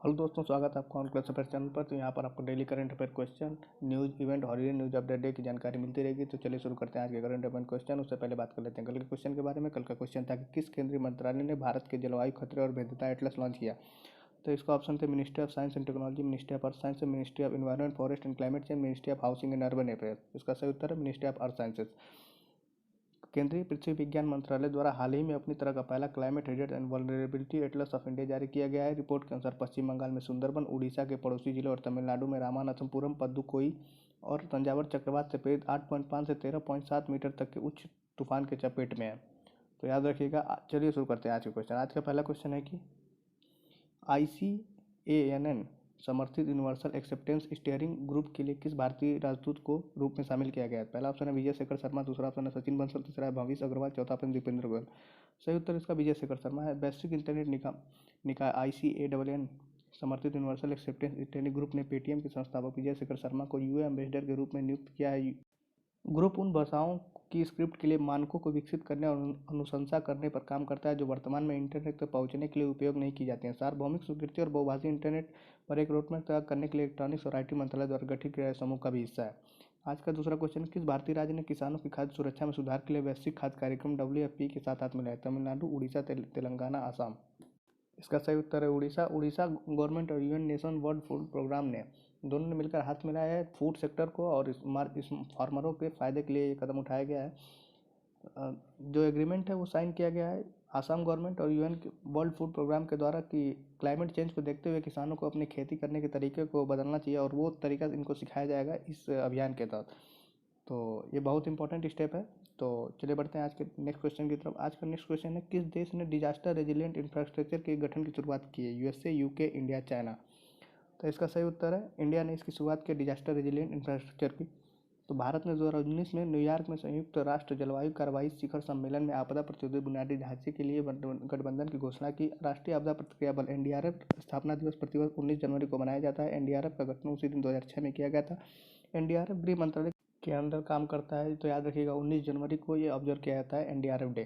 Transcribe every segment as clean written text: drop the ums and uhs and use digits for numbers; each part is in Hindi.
हेलो दोस्तों, स्वागत है आपका ऑन क्लास अफेयर चैनल पर। तो यहाँ पर आपको daily current affair question, news, event, holiday news, update day की जानकारी मिलती रहेगी। तो चलिए शुरू करते हैं आज के करंट अफेयर क्वेश्चन। उससे पहले बात कर लेते हैं कल के क्वेश्चन के बारे में। कल का क्वेश्चन था कि किस केंद्रीय मंत्रालय ने भारत के जलवायु खतरे और भेद्यता एटलस लॉन्च किया। तो इसका ऑप्शन थे ministry of science and technology, ministry of earth science, ministry of environment, forest and climate change, ministry of housing and urban affairs. इसका सही उत्तर है मिनिस्ट्री ऑफ अर्थ साइंसेज। केंद्रीय पृथ्वी विज्ञान मंत्रालय द्वारा हाल ही में अपनी तरह का पहला climate heritage and vulnerability Atlas of India जारी किया गया है। रिपोर्ट के अनुसार पश्चिम बंगाल में सुंदरबन, उड़ीसा के पड़ोसी जिलों और तमिलनाडु में रामानाथपुरम, पद्दुकोई और तंजावर चक्रवात से प्रेरित 8.5 से 13.7 मीटर तक के उच्च तूफान के चपेट में है। तो याद रखिएगा। चलिए शुरू करते हैं आज के क्वेश्चन। आज का पहला क्वेश्चन है कि ICANN समर्थित यूनिवर्सल एक्सेप्टेंस स्टीयरिंग ग्रुप के लिए किस भारतीय राजदूत को रूप में शामिल किया गया है। पहला ऑप्शन है विजय शेखर शर्मा, दूसरा ऑप्शन है सचिन बंसल, तीसरा है भविष अग्रवाल, चौथा ऑप्शन दीपेंद्र गोयल। सही उत्तर इसका विजय शेखर शर्मा है। वैश्विक इंटरनेट निकाय ICANN समर्थित यूनिवर्सल एक्सेप्टेंस स्टीयरिंग ग्रुप ने पेटीएम के संस्थापक विजय शेखर शर्मा को यूए एम्बेसडर के रूप में नियुक्त किया है। ग्रुप उन भाषाओं की स्क्रिप्ट के लिए मानकों को विकसित करने और अनुशंसा करने पर काम करता है जो वर्तमान में इंटरनेट तक पहुंचने के लिए उपयोग नहीं की जाती हैं। सार्वभौमिक स्वीकृति और बहुभाषी इंटरनेट पर एक रोडमैप तैयार करने के लिए इलेक्ट्रॉनिक्स और IT मंत्रालय द्वारा गठित किया समूह का भी हिस्सा है। आज का दूसरा क्वेश्चन, किस भारतीय राज्य ने किसानों की खाद्य सुरक्षा में सुधार के लिए वैश्विक खाद्य कार्यक्रम WFP के साथ हाथ मिलाया। तमिलनाडु, उड़ीसा, तेलंगाना, आसाम। इसका सही उत्तर है उड़ीसा। उड़ीसा गवर्नमेंट और UN nation world food programme ने दोनों ने मिलकर हाथ मिलाया है फूड सेक्टर को, और इस फार्मरों के फ़ायदे के लिए ये कदम उठाया गया है। जो एग्रीमेंट है वो साइन किया गया है आसाम गवर्नमेंट और UN वर्ल्ड फूड प्रोग्राम के द्वारा कि क्लाइमेट चेंज को देखते हुए किसानों को अपनी खेती करने के तरीके को बदलना चाहिए, और वो तरीका इनको सिखाया जाएगा इस अभियान के तहत। तो ये बहुत इंपॉर्टेंट स्टेप है। तो चलिए बढ़ते हैं आज के नेक्स्ट क्वेश्चन की तरफ। आज का नेक्स्ट क्वेश्चन है, किस देश ने डिजास्टर रेजिलिएंट इंफ्रास्ट्रक्चर के गठन की शुरुआत की है। USA, UK, India, China. तो इसका सही उत्तर है इंडिया ने इसकी शुरुआत की डिजास्टर रेजिलिएंट इंफ्रास्ट्रक्चर की। तो भारत ने 2019 में न्यूयॉर्क में संयुक्त राष्ट्र जलवायु कार्रवाई शिखर सम्मेलन में आपदा प्रतिरोधी बुनियादी ढांचे के लिए गठबंधन की घोषणा की। राष्ट्रीय आपदा प्रतिक्रिया बल NDRF स्थापना दिवस प्रतिवर्ष 19 जनवरी को मनाया जाता है। NDRF का गठन उसी दिन 2006 में किया गया था। NDRF गृह मंत्रालय के अंदर काम करता है। तो याद रखिएगा 19 जनवरी को ये ऑब्जर्व किया जाता है NDRF डे।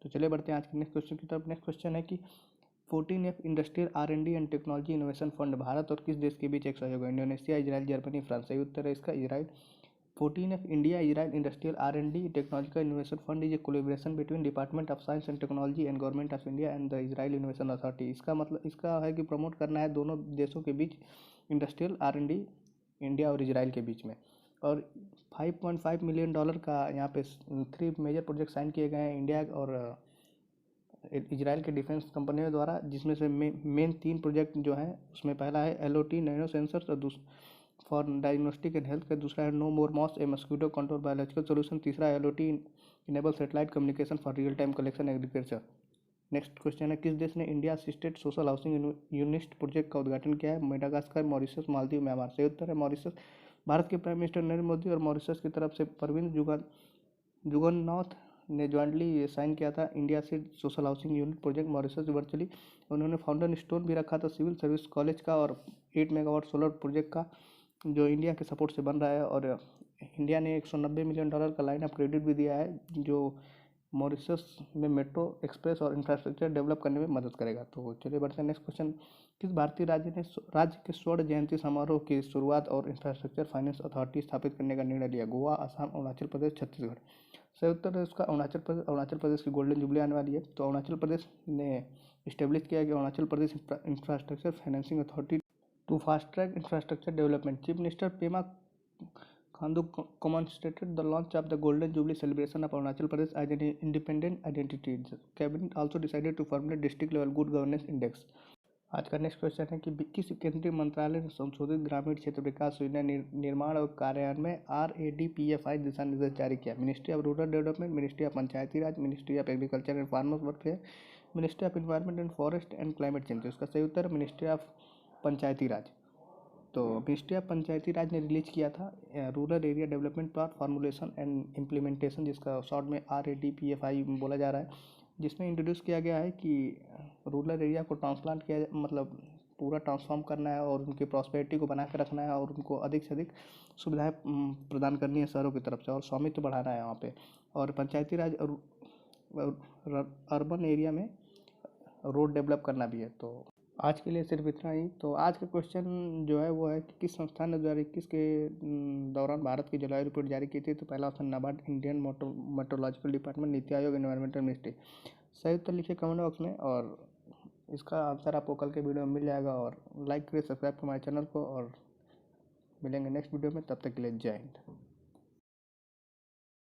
तो चलिए बढ़ते हैं आज के नेक्स्ट क्वेश्चन की तरफ। नेक्स्ट क्वेश्चन है कि 14F industrial R&D and technology innovation fund Bharat और किस देश के बीच एक सहयोग है। Indonesia, Israel, Germany, France. सही उत्तर है इसका Israel. 14F India Israel industrial R&D technological innovation fund is a collaboration between department of science and technology and government of India and the Israel innovation authority. इसका मतलब इसका है कि प्रमोट करना है दोनों देशों के बीच इंडस्ट्रियल R&D इंडिया और इजराइल के बीच में। और $5.5 मिलियन का यहाँ पे 3 मेजर प्रोजेक्ट साइन किए गए हैं इंडिया और इजराइल के डिफेंस कंपनियों द्वारा, जिसमें से मेन 3 प्रोजेक्ट जो हैं उसमें पहला है LOT नैनो सेंसर्स और फॉर डायग्नोस्टिक एंड हेल्थ का, दूसरा है नो मोर मॉस ए मस्क्यूटो कंट्रोल बायोलॉजिकल सोल्यूशन, तीसरा है LOT enable satellite communication for real time collection agriculture. Next question है, किस देश ने India assisted social housing unit project का उद्घाटन किया है। Madagascar, Mauritius, Maldives, Myanmar. सही उत्तर है मॉरिशस। भारत के प्राइम मिनिस्टर नरेंद्र मोदी और मॉरिशस की तरफ से प्रवीण जुगन्नौथ ने ज्वाइंटली साइन किया था इंडिया से social housing unit project Mauritius virtually. उन्होंने फाउंडर स्टोन भी रखा था सिविल सर्विस कॉलेज का और 8 मेगावाट सोलर प्रोजेक्ट का, जो इंडिया के सपोर्ट से बन रहा है। और इंडिया ने $190 मिलियन का लाइन ऑफ क्रेडिट भी दिया है जो मॉरिशस में मेट्रो, एक्सप्रेस और इंफ्रास्ट्रक्चर डेवलप करने में मदद करेगा। तो चलिए बढ़ते हैं नेक्स्ट क्वेश्चन। किस भारतीय राज्य ने राज्य के स्वर्ण जयंती समारोह की शुरुआत और इंफ्रास्ट्रक्चर फाइनेंस अथॉरिटी स्थापित करने का निर्णय लिया। गोवा, असम, अरुणाचल प्रदेश, छत्तीसगढ़। सही उत्तर है उसका अरुणाचल प्रदेश की गोल्डन जुबली आने वाली है। तो अरुणाचल प्रदेश ने इस्टेब्लिश किया कि Arunachal Pradesh infrastructure financing authority to fast track infrastructure development. Chief minister Pema Khandu commemorated the launch of the Golden Jubilee celebration of Arunachal Pradesh as an independent identity. The cabinet also decided to formulate district level good governance index. आज का नेक्स्ट क्वेश्चन है कि किस केंद्रीय मंत्रालय ने संशोधित ग्रामीण क्षेत्र विकास योजना निर्माण और कार्यान्वयन RADPFI दिशा निर्देश जारी किया। Ministry of rural development, ministry of Panchayati Raj, ministry of agriculture and farmers welfare, ministry of environment and forest and climate change. इसका सही उत्तर है मिनिस्ट्री ऑफ पंचायती राज। तो मिनिस्ट्री ऑफ पंचायती राज ने रिलीज किया था rural area development plan formulation and implementation, जिसका शॉर्ट में RADPFI बोला जा रहा है, जिसमें इंट्रोड्यूस किया गया है कि रूरल एरिया को ट्रांसप्लांट किया, मतलब पूरा ट्रांसफॉर्म करना है और उनकी प्रॉस्पेरिटी को बना के रखना है और उनको अधिक से अधिक सुविधाएं प्रदान करनी है शहरों की तरफ से, और स्वामित्व बढ़ाना है वहाँ पे। और पंचायती राज अर्बन एरिया में रोड डेवलप करना भी है। तो आज के लिए सिर्फ इतना ही। तो आज का क्वेश्चन जो है वो है कि किस संस्थान ने 2021 के दौरान भारत की जलवायु रिपोर्ट जारी की थी। तो पहला option NABARD, Indian meteorological department, NITI Aayog, environmental ministry. सही उत्तर लिखिए कमेंट बॉक्स में, और इसका आंसर आपको कल के वीडियो में मिल जाएगा। और लाइक करिए, सब्सक्राइब करें हमारे चैनल को, और मिलेंगे नेक्स्ट वीडियो में। तब तक के लिए जय हिंद।